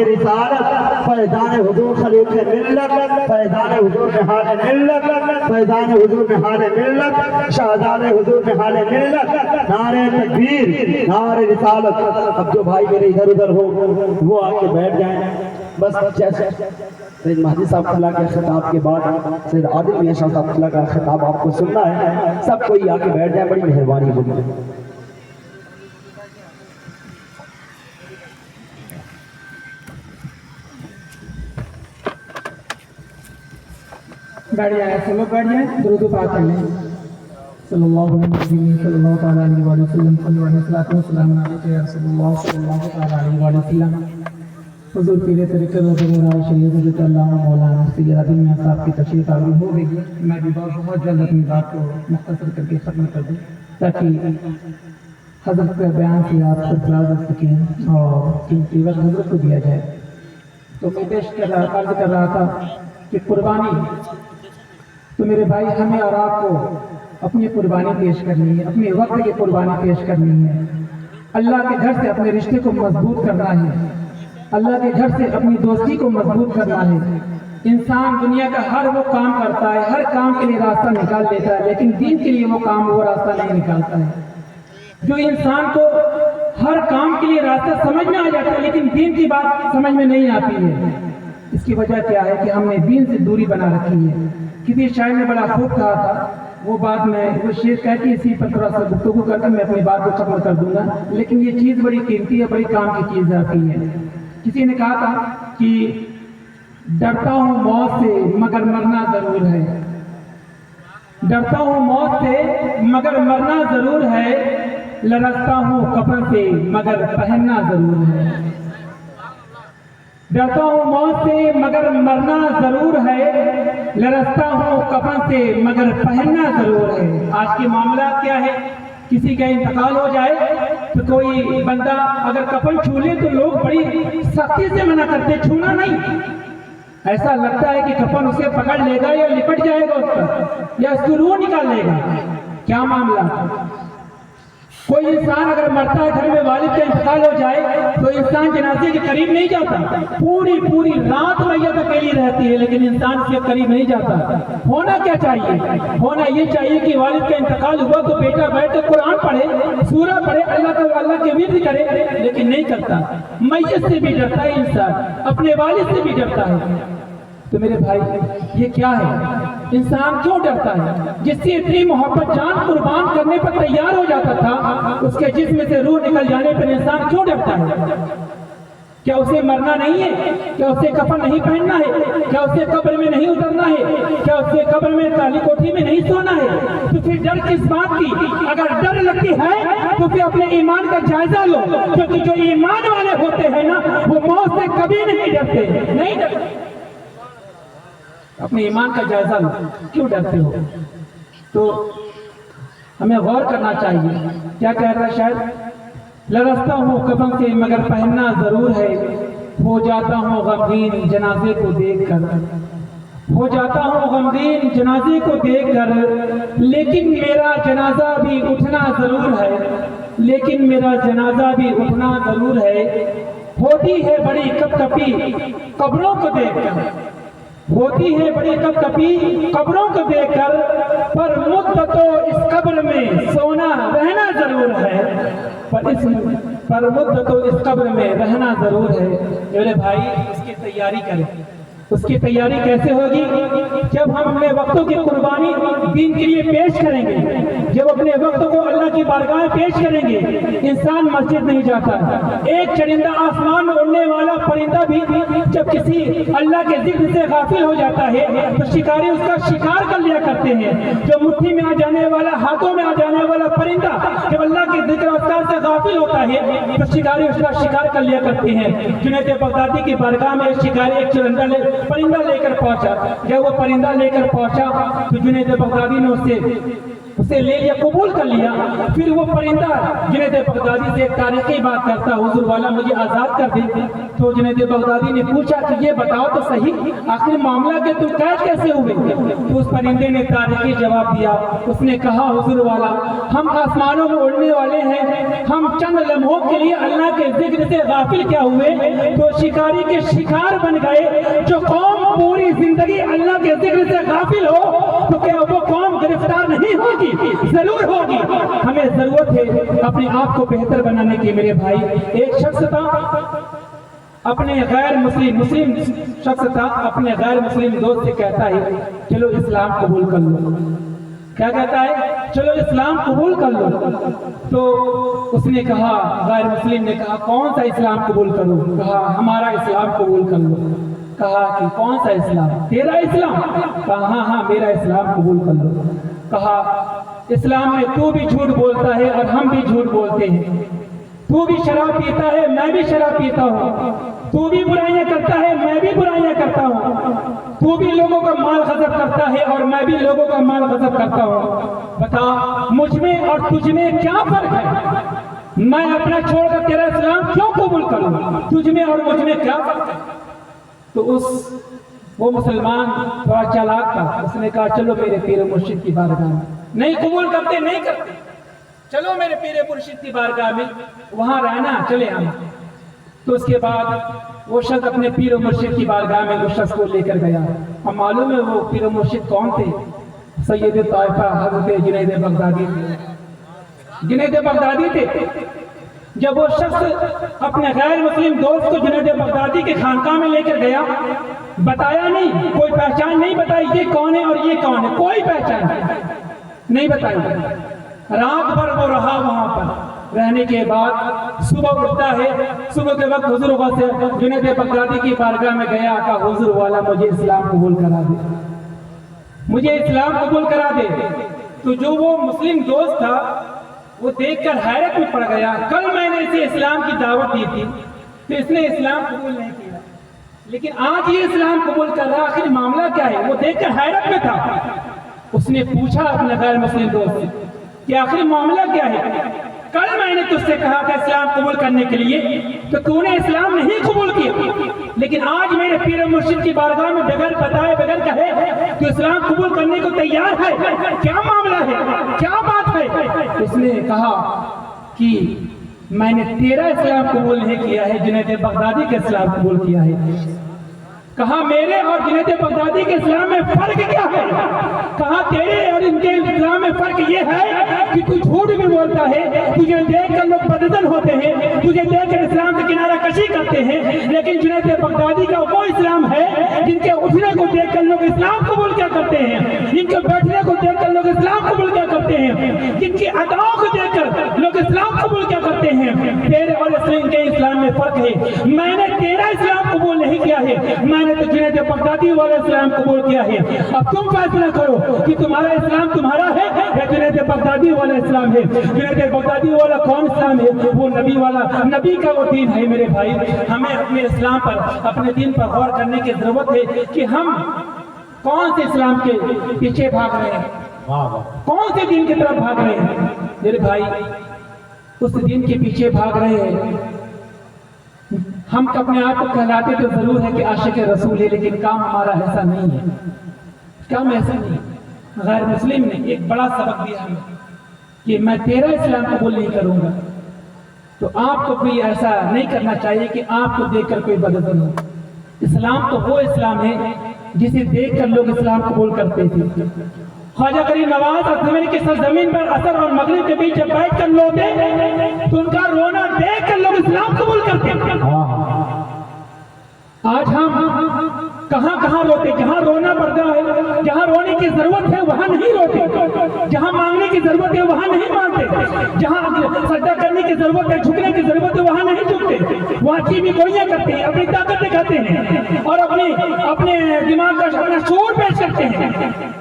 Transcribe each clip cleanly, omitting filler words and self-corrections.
رسالت، فیضان حضور خلیق ملت، فیضان حضور نہال ملت، فیضان حضور نہال ملت، شہزاد حضور نہال ملت، نعرہ تکبیر، نعرہ رسالت۔ اب جو بھائی میرے ادھر ادھر ہو وہ آ کے بیٹھ جائیں بس۔ سید مہدی صاحب قلعہ کے خطاب کے بعد سید عادل میاں شاہ صاحب قلعہ کا خطاب آپ کو سننا ہے، سب کوئی آ کے بیٹھ جائیں، بڑی مہربانی ہوگی۔ بیٹھ جائیں، سب لوگ بیٹھ جائیں، درود و پاک پڑھ لیں۔ صلی اللہ علیہ وسلم، صلی اللہ تعالیٰ علیہ وسلم، صلی اللہ علیہ وسلم، یا رسول اللہ صلی اللہ تعالیٰ علیہ وسلم۔ حضور پیر طریقت حضور راہ شریعت حضرت علامہ مولانا سید عادل میاں صاحب کی تشریف آوری ہو گئی ہے۔ میں بھی بہت جلد اپنی بات کو مختصر کر کے ختم کر دوں تاکہ حضرت کے بیان سے آپ سرفراز ہو سکیں اور قیمتی وقت حضرت کو دیا جائے۔ تو میں عرض کر رہا تھا کہ قربانی تو میرے بھائی ہمیں اور آپ کو اپنی قربانی پیش کرنی ہے، اپنے وقت کی قربانی پیش کرنی ہے، اللہ کے گھر سے اپنے رشتے کو مضبوط کرنا ہے، اللہ کے گھر سے اپنی دوستی کو مضبوط کرنا ہے۔ انسان دنیا کا ہر وہ کام کرتا ہے، ہر کام کے لیے راستہ نکال لیتا ہے، لیکن دین کے لیے وہ کام وہ راستہ نہیں نکالتا ہے۔ جو انسان کو ہر کام کے لیے راستہ سمجھ میں آ جاتا ہے لیکن دین کی بات سمجھ میں نہیں آتی ہے، اس کی وجہ کیا ہے کہ ہم نے دین سے دوری بنا رکھی ہے۔ کسی شاعر نے بڑا خوب کہا تھا، وہ بات میں وہ شعر کہہ کے اسی پر تھوڑا سا گفتگو کر کے میں اپنی بات کو ختم کر دوں گا، لیکن یہ چیز بڑی قیمتی ہے، بڑی کام کی چیز آتی ہے۔ کسی نے کہا تھا کہ ڈرتا ہوں موت سے مگر مرنا ضرور ہے، ڈرتا ہوں موت سے مگر مرنا ضرور ہے، لرزتا ہوں کفن سے مگر پہننا ضرور ہے، ڈرتا ہوں موت سے مگر مرنا ضرور ہے، لرزتا ہوں کفن سے مگر پہننا ضرور ہے۔ آج کے معاملات کیا ہے، کسی کا انتقال ہو جائے تو کوئی بندہ اگر کفن چھو لے تو لوگ بڑی سختی سے منع کرتے، چھونا نہیں۔ ایسا لگتا ہے کہ کفن اسے پکڑ لے گا یا لپٹ جائے گا اس پر یا اس کی روح نکال لے گا۔ کیا معاملہ؟ کوئی انسان اگر مرتا ہے، گھر میں والد کا انتقال ہو جائے تو انسان جنازے کے قریب نہیں جاتا، پوری رات میت اکیلی رہتی ہے لیکن انسان اس کے قریب نہیں جاتا۔ ہونا کیا چاہیے؟ ہونا یہ چاہیے کہ والد کا انتقال ہوا تو بیٹا بیٹھ کر قرآن پڑھے، سورہ پڑھے، اللہ کے ورد کرے، لیکن نہیں کرتا۔ میت سے بھی ڈرتا ہے انسان، اپنے والد سے بھی ڈرتا ہے۔ تو میرے بھائی یہ کیا ہے؟ انسان کیوں ڈرتا ہے؟ جس سے اتنی محبت جان قربان کرنے پر تیار ہو جاتا تھا، اس کے جسم سے روح نکل جانے پر انسان کیوں ڈرتا ہے؟ کیا اسے مرنا نہیں ہے؟ کیا اسے کفن نہیں پہننا ہے؟ کیا اسے قبر میں نہیں اترنا ہے؟ کیا اسے قبر میں کالی کوٹھی میں نہیں سونا ہے؟ تو پھر ڈر کس بات کی؟ اگر ڈر لگتی ہے تو پھر اپنے ایمان کا جائزہ لو، کیونکہ جو ایمان والے ہوتے ہیں نا وہ موت سے کبھی نہیں ڈرتے، نہیں ڈرتے۔ اپنے ایمان کا جائزہ لو، کیوں ڈرتے ہو؟ تو ہمیں غور کرنا چاہیے۔ کیا کہہ رہا ہے شاید؟ لرزتا ہوں کفن سے مگر پہننا ضرور ہے، ہو جاتا ہوں غمگین جنازے کو دیکھ کر، ہو جاتا ہوں غمگین جنازے کو دیکھ کر، لیکن میرا جنازہ بھی اٹھنا ضرور ہے، لیکن میرا جنازہ بھی اٹھنا ضرور ہے، ہوتی ہے بڑی کپ کپی قبروں کو دیکھ کر، ہوتی ہے بڑی کپ کپی قبروں کو دیکھ کر، پر مدتوں اس قبر میں سونا رہنا ضرور ہے، پر مدتوں اس قبر میں رہنا ضرور ہے۔ میرے بھائی اس کی تیاری کریں۔ اس کی تیاری کیسے ہوگی؟ جب ہم اپنے وقتوں کی قربانی دین کے لیے پیش کریں گے، جب اپنے وقت کو اللہ کی بارگاہ میں پیش کریں گے۔ انسان مسجد نہیں جاتا، ایک چرندہ آسمان میں اڑنے والا پرندہ بھی جب کسی اللہ کے ذکر سے غافل ہو جاتا ہے تو شکاری اس کا شکار کر لیا کرتے ہیں۔ جو مٹھی میں آ جانے والا، ہاتھوں میں آ جانے والا پرندہ جب اللہ کے ذکر اذکار سے غافل ہوتا ہے تو شکاری اس کا شکار کر لیا کرتے ہیں۔ جنید بغدادی کی بارگاہ میں ایک شکاری ایک پرندہ لے کر پہنچا۔ جب وہ پرندہ لے کر پہنچا تو جنید بغدادی نے اسے لے لیا، قبول کر لیا۔ پھر وہ پرندہ جنید بغدادی سے ایک تاریخی بات کرتا، حضور والا مجھے آزاد کر دے۔ تو جنید بغدادی نے پوچھا کہ یہ بتاؤ تو صحیح آخر معاملہ کہ تم قید کیسے ہوئے؟ تو اس پرندے نے تاریخی جواب دیا۔ اس نے کہا حضور والا ہم آسمانوں میں اڑنے والے ہیں، ہم چند لمحوں کے لیے اللہ کے ذکر سے غافل کیا ہوئے تو شکاری के शिकार बन गए। जो कौम पूरी जिंदगी अल्लाह के जिक्र से गाफिल हो तो क्या वो कौम गिरफ्तार नहीं होगी? जरूर होगी। हमें जरूरत है अपने आप को बेहतर बनाने की मेरे भाई। एक शख्स था अपने गैर मुस्लिम शख्स था अपने गैर मुस्लिम दोस्त से कहता है चलो इस्लाम कबूल कर लो। क्या कहता है? चलो इस्लाम कबूल कर लो। तो उसने कहा, गैर मुस्लिम ने कहा कौन सा इस्लाम कबूल करूं? कहा हमारा इस्लाम कबूल कर लो। कहा कि कौन सा इस्लाम? तेरा इस्लाम? कहा हाँ मेरा इस्लाम कबूल कर लो। कहा इस्लाम में तू भी झूठ बोलता है और हम भी झूठ बोलते हैं, तू भी शराब पीता है मैं भी शराब पीता हूँ, तू भी बुराइयां करता है मैं भी बुराइयां करता हूँ, तू भी लोगों का माल गजब करता है और मैं भी लोगों का माल गजब करता हूँ। बता मुझ में और तुझ में क्या फर्क है? मैं अपना छोड़कर तेरा इस्लाम क्यों कबूल करूँ? तुझ में और मुझ में क्या फर्क है? तो वो मुसलमान थोड़ा चालाक था, उसने कहा चलो मेरे पीर मुर्शिद की बारगाह में। नहीं कबूल करते, नहीं करते, चलो मेरे पीर मुर्शिद की बारगाह में, वहां रहना, चले हम। तो उसके बाद वो शख्स अपने पीर मुर्शिद की बारगाह में उस शख्स को लेकर गया। अब मालूम है वो पीर मुर्शिद कौन थे? सैयद ताइफा हज़रत जुनैद बगदादी थे। जुनैद बगदादी थे। जब वो शख्स अपने गैर मुस्लिम दोस्त को जुनैद बगदादी के खानकाह में लेकर गया, बताया नहीं, कोई पहचान नहीं बताई ये कौन है और ये कौन है, कोई पहचान नहीं बताई। रात भर वो रहा वहां पर। रहने के बाद सुबह उठता है, सुबह के वक्त हुजूर से जुनैद बगदादी की बारगाह में गया, कहा हुजूर वाला मुझे इस्लाम कबूल करा दे, मुझे इस्लाम कबूल करा दे। तो जो वो मुस्लिम दोस्त था वो देखकर हैरत में पड़ गया। कल मैंने इसे इस्लाम की दावत दी थी तो इसने इस्लाम कबूल नहीं किया, लेकिन आज ये इस्लाम कबूल कर रहा, आखिर मामला क्या है? वो देखकर हैरत में था। उसने पूछा अपने गैर मुस्लिम दोस्त से कि आखिर मामला क्या है? कल मैंने तुझसे कहा था इस्लाम कबूल करने के लिए तो तूने इस्लाम नहीं कबूल किया, लेकिन आज मेरे पीर मुर्शिद की बारगाह में बगैर बताए बगैर कहे तो इस्लाम कबूल करने को तैयार है। क्या मामला है, क्या बात है? उसने कहा कि मैंने तेरा इस्लाम कबूल नहीं किया है, जुनैद बगदादी का इस्लाम कबूल किया है। कहा मेरे और जुनैद बगदादी के इस्लाम में फर्क क्या है? कहा तेरे और इनके इस्लाम में फर्क ये है कि तू झूठ भी बोलता है, तुझे देखकर लोग बददन होते हैं, तुझे देखकर इस्लाम से किनारा कशी करते हैं, लेकिन जुनैद बगदादी का वो इस्लाम है जिनके उठने को देखकर लोग इस्लाम कबूल क्या करते हैं, जिनके बैठने को देखकर लोग इस्लाम कबूल क्या करते हैं, जिनकी अदाओं को देखकर लोग इस्लाम कबूल क्या करते हैं। तेरे और इनके इस्लाम में फर्क है। मैंने तेरा इस्लाम कबूल नहीं किया है, मैंने तो जुनैद बगदादी वाला इस्लाम कबूल किया है। अब तुम फैसला करो कि तुम्हारा इस्लाम तुम्हारा है या जुनैद बगदादी वाला इस्लाम है। जुनैद बगदादी वाला कौन इस्लाम है? वो नबी वाला, नबी का वो दीन है मेरे भाई। हमें अपने इस्लाम पर, अपने दीन पर गौर करने की जरूरत है कि हम कौन से इस्लाम के पीछे भाग रहे हैं, कौन से दीन की तरफ भाग रहे हैं। मेरे भाई उस दीन के पीछे भाग रहे हैं। हम अपने आप को कहलाते तो जरूर है कि आशिक रसूल है, लेकिन काम हमारा ऐसा नहीं है, काम ऐसा नहीं। गैर मुस्लिम ने एक बड़ा सबक दिया हमें कि मैं तेरा इस्लाम कबूल नहीं करूंगा, तो आपको भी ऐसा नहीं करना चाहिए कि आपको देखकर कोई बददन हो। इस्लाम तो वो इस्लाम है जिसे देखकर लोग इस्लाम कबूल करते थे। ख्वाजा करीम नवाज अजमेर की सरजमीन पर असर और मगरिब के बीच जब बैठ कर लोटे तो उनका रोना देख कर लोग इस्लाम कबूल करते हैं। आज हम कहां कहां रोते, जहां रोना पड़ता है, जहां रोने की जरूरत है वहां नहीं रोते, जहां मांगने की जरूरत है वहां नहीं मांगते, जहां सजदा करने की जरूरत है, झुकने की जरूरत है वहां नहीं झुकते, वहां चीनी गोलियां करते हैं, अपनी ताकत दिखाते हैं और अपने दिमाग का अपना शोर पेश करते हैं।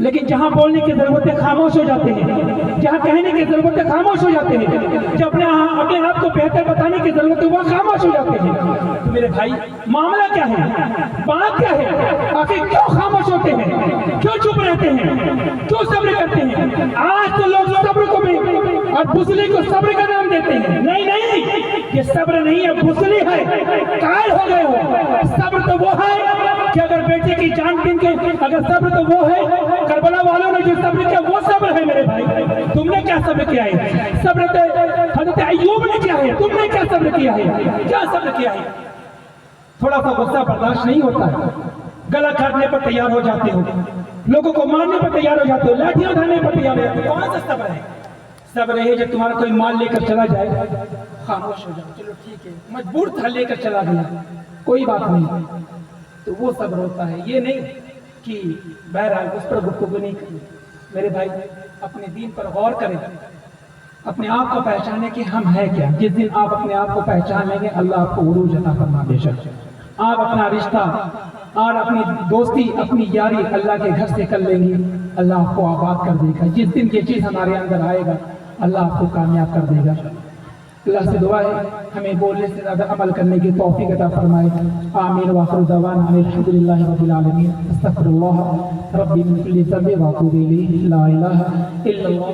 लेकिन जहां बोलने की जरूरत है खामोश हो जाते हैं, जहां कहने की जरूरत है खामोश हो जाते हैं, जब अपने आप को बेहतर बताने की जरूरत है वहां खामोश हो जाते हैं। तो मेरे भाई मामला क्या है, बात क्या है? आखिर क्यों खामोश होते हैं, क्यों चुप रहते हैं, क्यों सब्र करते हैं? आज तो लोग सब्र को भी और बुसली को सब्र का नाम देते हैं। नहीं नहीं, ये सब्र नहीं है, बुसली है। कायल हो गए हो। सब्र तो वो है कि अगर बेटे की जान छीन के, अगर सब्र तो वो है करबला वालों ने जो सब्र किया वो सब्र है मेरे भाई। तुमने क्या सब्र किया है? सब्र तो हजरत अय्यूब ने किया है, तुमने क्या सब्र किया है? क्या सब्र किया है? थोड़ा सा गुस्सा बर्दाश्त नहीं होता है, गला काटने पर तैयार हो जाते हो, लोगों को मारने पर तैयार हो जाते हो, लाठियां उठाने पर तैयार हो जाते हो। कौन सा सब्र है? सब्र है जब तुम्हारा कोई माल लेकर चला जाए, खामोश हो जाओ, चलो ठीक है, मजबूर था लेकर चला गया, कोई बात नहीं, तो वो सब्र होता है। ये नहीं कि बहरहाल उस पर गुफ्तगू नहीं करें। मेरे भाई अपने दीन पर गौर करें, अपने आप को पहचाने कि हम हैं क्या। जिस दिन आप अपने आप को पहचान लेंगे अल्लाह आपको उरूज अता फरमा बेशक। आप अपना रिश्ता और अपनी दोस्ती, अपनी यारी अल्लाह के घर से कर लेंगी, अल्लाह आपको आबाद कर देगा। जिस दिन ये चीज़ हमारे अंदर आएगा अल्लाह आपको कामयाब कर देगा। अल्लाह से दुआ है हमें बोलने से ज़्यादा अमल करने की तौफीक अता फरमाए। आमीन व आखिर दवाना अल्हम्दुलिल्लाहि रब्बिल आलमीन। अस्तगफिरुल्लाह रब्बी मिन कुल्ली ज़ंबि व अतूबु इलैहि। ला इलाहा इल्लल्लाह